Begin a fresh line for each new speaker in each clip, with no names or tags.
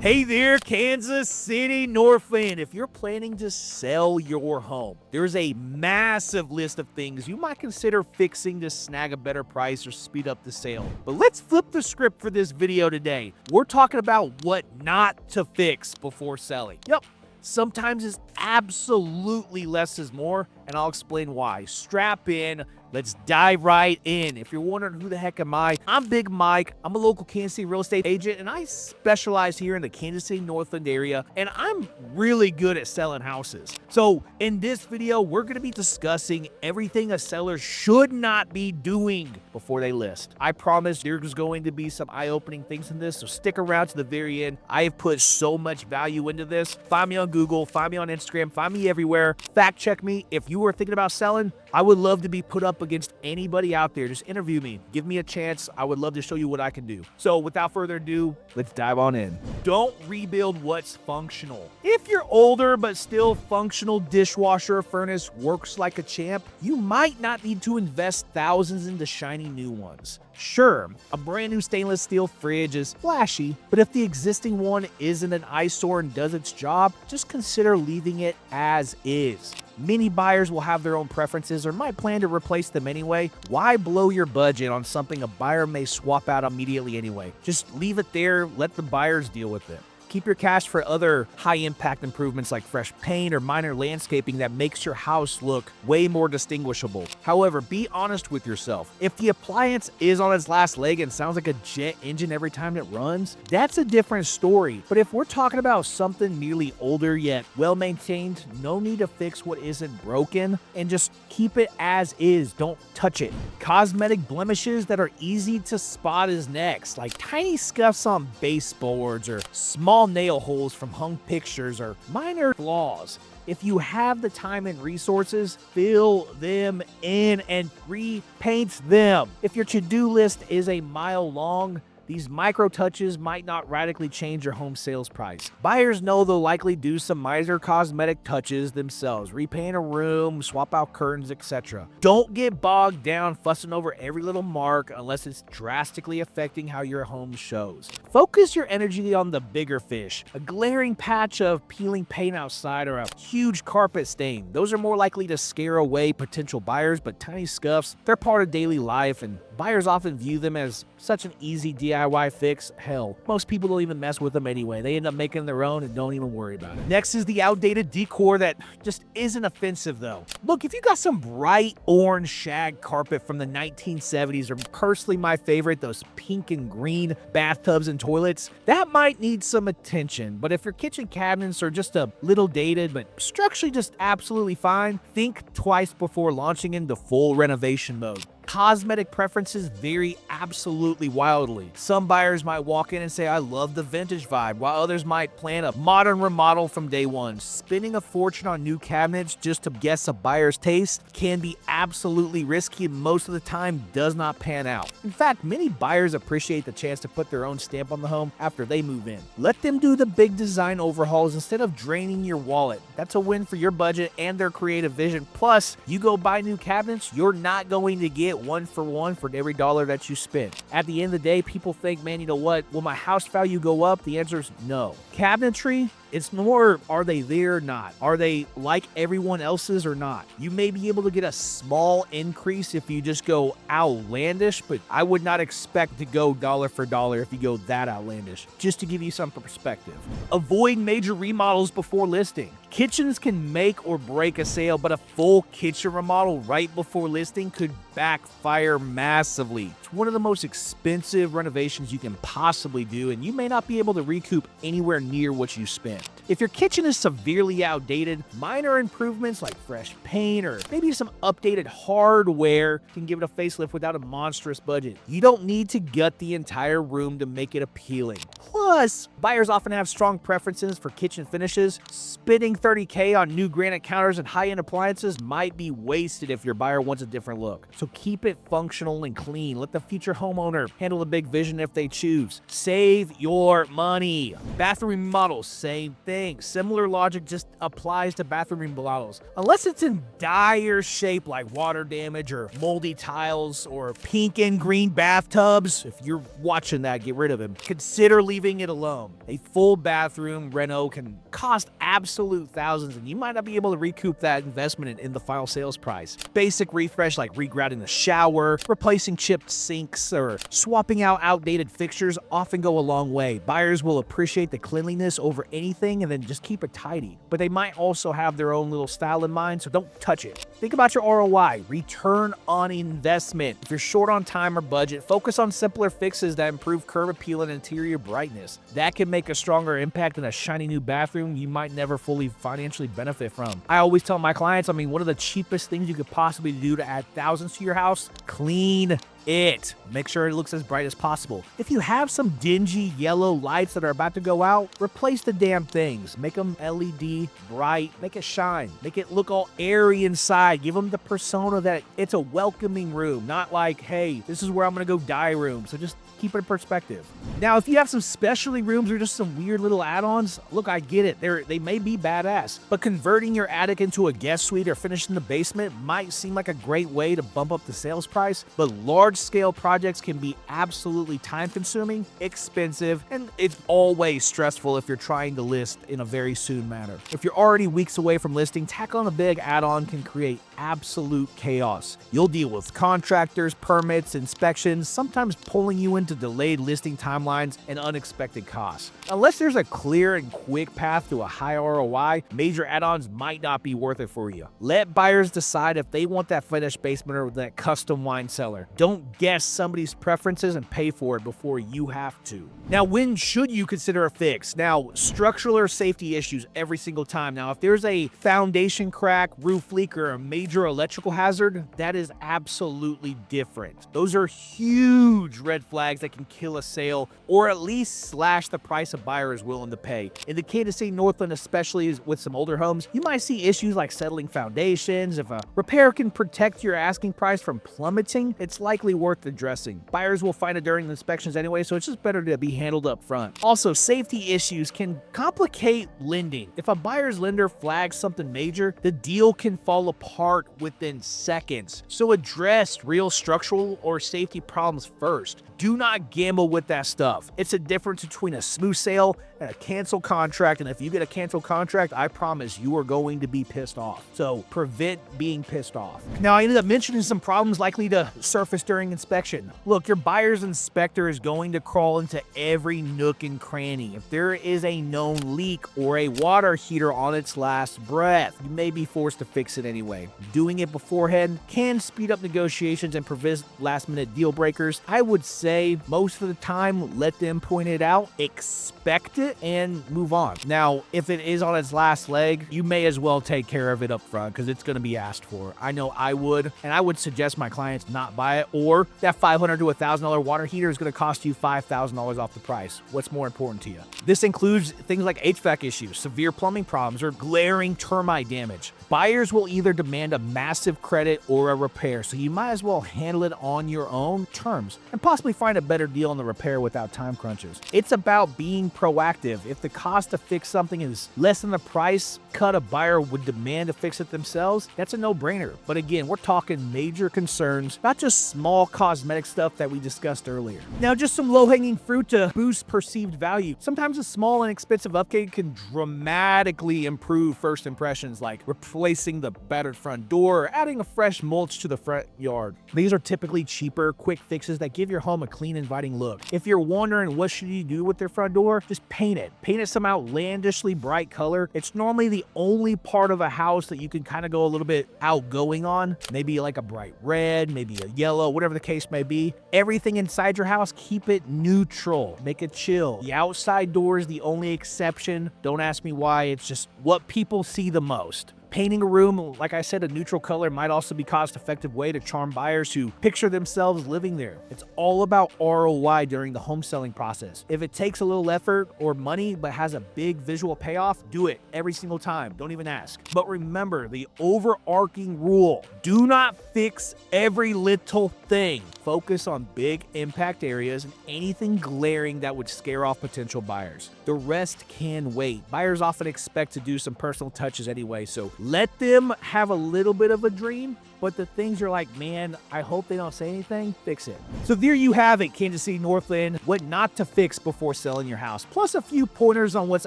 Hey there, Kansas City Northland. If you're planning to sell your home, there's a massive list of things you might consider fixing to snag a better price or speed up the sale. But let's flip the script for this video today. We're talking about what not to fix before selling. Yep. Sometimes it's absolutely less is more, and I'll explain why. Strap in. Let's dive right in. If you're wondering who the heck am I, I'm Big Mike. I'm a local Kansas City real estate agent, and I specialize here in the Kansas City Northland area, and I'm really good at selling houses. So in this video, we're going to be discussing everything a seller should not be doing before they list. I promise there's going to be some eye-opening things in this, so stick around to the very end. I have put so much value into this. Find me on Google, find me on Instagram, find me everywhere. Fact check me. If you are thinking about selling, I would love to be put up against anybody out there. Just interview me. Give me a chance. I would love to show you what I can do. So without further ado, let's dive on in. Don't rebuild what's functional. If your older but still functional dishwasher or furnace works like a champ, you might not need to invest thousands into shiny new ones. Sure, a brand new stainless steel fridge is flashy, but if the existing one isn't an eyesore and does its job, just consider leaving it as is. Many buyers will have their own preferences or might plan to replace them anyway. Why blow your budget on something a buyer may swap out immediately anyway? Just leave it there, let the buyers deal with it. Keep your cash for other high-impact improvements like fresh paint or minor landscaping that makes your house look way more distinguishable. However, be honest with yourself. If the appliance is on its last leg and sounds like a jet engine every time it runs, that's a different story. But if we're talking about something merely older yet well-maintained, no need to fix what isn't broken and just keep it as is. Don't touch it. Cosmetic blemishes that are easy to spot is next, like tiny scuffs on baseboards or small nail holes from hung pictures or minor flaws. If you have the time and resources, fill them in and repaint them. If your to-do list is a mile long, these micro touches might not radically change your home sales price. Buyers know they'll likely do some minor cosmetic touches themselves, repaint a room, swap out curtains, etc. Don't get bogged down fussing over every little mark unless it's drastically affecting how your home shows. Focus your energy on the bigger fish. A glaring patch of peeling paint outside or a huge carpet stain. Those are more likely to scare away potential buyers, but tiny scuffs, they're part of daily life and buyers often view them as such an easy DIY fix. Hell, most people don't even mess with them anyway. They end up making their own and don't even worry about it. Next is the outdated decor that just isn't offensive though. Look, if you got some bright orange shag carpet from the 1970s, or personally my favorite, those pink and green bathtubs and toilets, that might need some attention. But if your kitchen cabinets are just a little dated but structurally just absolutely fine, think twice before launching into full renovation mode. Cosmetic preferences vary absolutely wildly. Some buyers might walk in and say, I love the vintage vibe, while others might plan a modern remodel from day one. Spending a fortune on new cabinets just to guess a buyer's taste can be absolutely risky and most of the time does not pan out. In fact, many buyers appreciate the chance to put their own stamp on the home after they move in. Let them do the big design overhauls instead of draining your wallet. That's a win for your budget and their creative vision. Plus, you go buy new cabinets, you're not going to get one for every dollar that you spend. At the end of the day, people think, man, you know what? Will my house value go up? The answer is no. Cabinetry, it's more, are they there or not? Are they like everyone else's or not? You may be able to get a small increase if you just go outlandish, but I would not expect to go dollar for dollar if you go that outlandish, just to give you some perspective. Avoid major remodels before listing. Kitchens can make or break a sale, but a full kitchen remodel right before listing could backfire massively. It's one of the most expensive renovations you can possibly do, and you may not be able to recoup anywhere near what you spent. If your kitchen is severely outdated, minor improvements like fresh paint or maybe some updated hardware can give it a facelift without a monstrous budget. You don't need to gut the entire room to make it appealing. Plus, buyers often have strong preferences for kitchen finishes. Spending $30K on new granite counters and high-end appliances might be wasted if your buyer wants a different look. So keep it functional and clean. Let the future homeowner handle the big vision if they choose. Save your money. Bathroom remodels, same same thing. Similar logic just applies to bathroom remodels. Unless it's in dire shape like water damage or moldy tiles or pink and green bathtubs, if you're watching that, get rid of them. Consider leaving it alone. A full bathroom reno can cost absolute thousands, and you might not be able to recoup that investment in the final sales price. Basic refresh like regrouting the shower, replacing chipped sinks, or swapping out outdated fixtures often go a long way. Buyers will appreciate the cleanliness over anything and then just keep it tidy. But they might also have their own little style in mind, so don't touch it. Think about your ROI, return on investment. If you're short on time or budget, focus on simpler fixes that improve curb appeal and interior brightness. That can make a stronger impact than a shiny new bathroom you might never fully financially benefit from. I always tell my clients, one of the cheapest things you could possibly do to add thousands to your house, clean it. Make sure it looks as bright as possible. If you have some dingy yellow lights that are about to go out, replace the damn things. Make them LED, bright, make it shine, make it look all airy inside. Give them the persona that it's a welcoming room, not like, hey, this is where I'm gonna go die room. So just keep it in perspective. Now, if you have some specialty rooms or just some weird little add-ons, look, I get it. They may be badass, but converting your attic into a guest suite or finishing the basement might seem like a great way to bump up the sales price, but large-scale projects can be absolutely time-consuming, expensive, and it's always stressful if you're trying to list in a very soon manner. If you're already weeks away from listing, tack on a big add-on can create absolute chaos. You'll deal with contractors, permits, inspections, sometimes pulling you into delayed listing timelines and unexpected costs. Unless there's a clear and quick path to a high ROI, major add-ons might not be worth it for you. Let buyers decide if they want that finished basement or that custom wine cellar. Don't guess somebody's preferences and pay for it before you have to. Now, when should you consider a fix? Now, structural or safety issues every single time. Now, if there's a foundation crack, roof leak, or a major electrical hazard, that is absolutely different. Those are huge red flags that can kill a sale or at least slash the price a buyer is willing to pay. In the Kansas City Northland, especially with some older homes, you might see issues like settling foundations. If a repair can protect your asking price from plummeting, it's likely worth addressing. Buyers will find it during the inspections anyway, so it's just better to be handled up front. Also, safety issues can complicate lending. If a buyer's lender flags something major, the deal can fall apart within seconds. So address real structural or safety problems first. Do not gamble with that stuff. It's a difference between a smooth sale and a canceled contract, and if you get a canceled contract, I promise you are going to be pissed off. So prevent being pissed off. Now, I ended up mentioning some problems likely to surface during inspection. Look, your buyer's inspector is going to crawl into every nook and cranny. If there is a known leak or a water heater on its last breath, you may be forced to fix it anyway. Doing it beforehand can speed up negotiations and prevent last-minute deal breakers. I would say most of the time, let them point it out, expect it, and move on. Now, if it is on its last leg, you may as well take care of it up front because it's going to be asked for. I know I would, and I would suggest my clients not buy it, or that $500 to $1,000 water heater is going to cost you $5,000 off the price. What's more important to you? This includes things like HVAC issues, severe plumbing problems, or glaring termite damage. Buyers will either demand a massive credit or a repair, so you might as well handle it on your own terms and possibly find a better deal on the repair without time crunches. It's about being proactive. If the cost to fix something is less than the price cut a buyer would demand to fix it themselves, that's a no-brainer. But again, we're talking major concerns, not just small cosmetic stuff that we discussed earlier. Now, just some low-hanging fruit to boost perceived value. Sometimes a small and expensive upgrade can dramatically improve first impressions, like replacing the battered front door or adding a fresh mulch to the front yard. These are typically cheaper, quick fixes that give your home a clean, inviting look. If you're wondering what should you do with their front door, just paint it. Paint it some outlandishly bright color. It's normally the only part of a house that you can kind of go a little bit outgoing on. Maybe like a bright red, maybe a yellow, whatever the case may be. Everything inside your house, keep it neutral. Make it chill. The outside door is the only exception. Don't ask me why. It's just what people see the most. Painting a room, like I said, a neutral color might also be a cost-effective way to charm buyers who picture themselves living there. It's all about ROI during the home selling process. If it takes a little effort or money but has a big visual payoff, do it every single time. Don't even ask. But remember the overarching rule: do not fix every little thing. Focus on big impact areas and anything glaring that would scare off potential buyers. The rest can wait. Buyers often expect to do some personal touches anyway, so let them have a little bit of a dream, but the things you're like, man, I hope they don't say anything, fix it. So there you have it, Kansas City Northland, what not to fix before selling your house, plus a few pointers on what's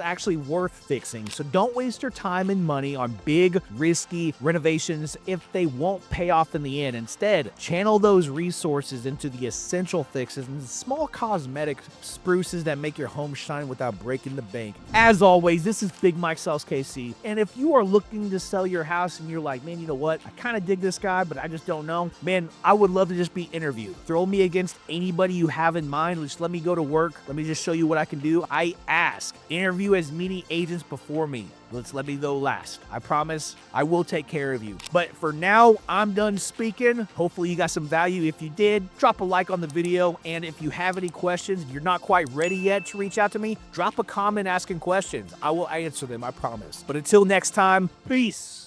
actually worth fixing. So don't waste your time and money on big, risky renovations if they won't pay off in the end. Instead, channel those resources into the essential fixes and the small cosmetic spruces that make your home shine without breaking the bank. As always, this is Big Mike Sells KC, and if you are looking to sell your house and you're like, man, you know what, I kind of dig this guy, but I just don't know, man, I would love to just be interviewed. Throw me against anybody you have in mind. Just let me go to work. Let me just show you what I can do. I ask. Interview as many agents before me. Let me go last. I promise I will take care of you. But for now, I'm done speaking. Hopefully you got some value. If you did, drop a like on the video. And if you have any questions, you're not quite ready yet to reach out to me, drop a comment asking questions. I will answer them, I promise. But until next time, peace.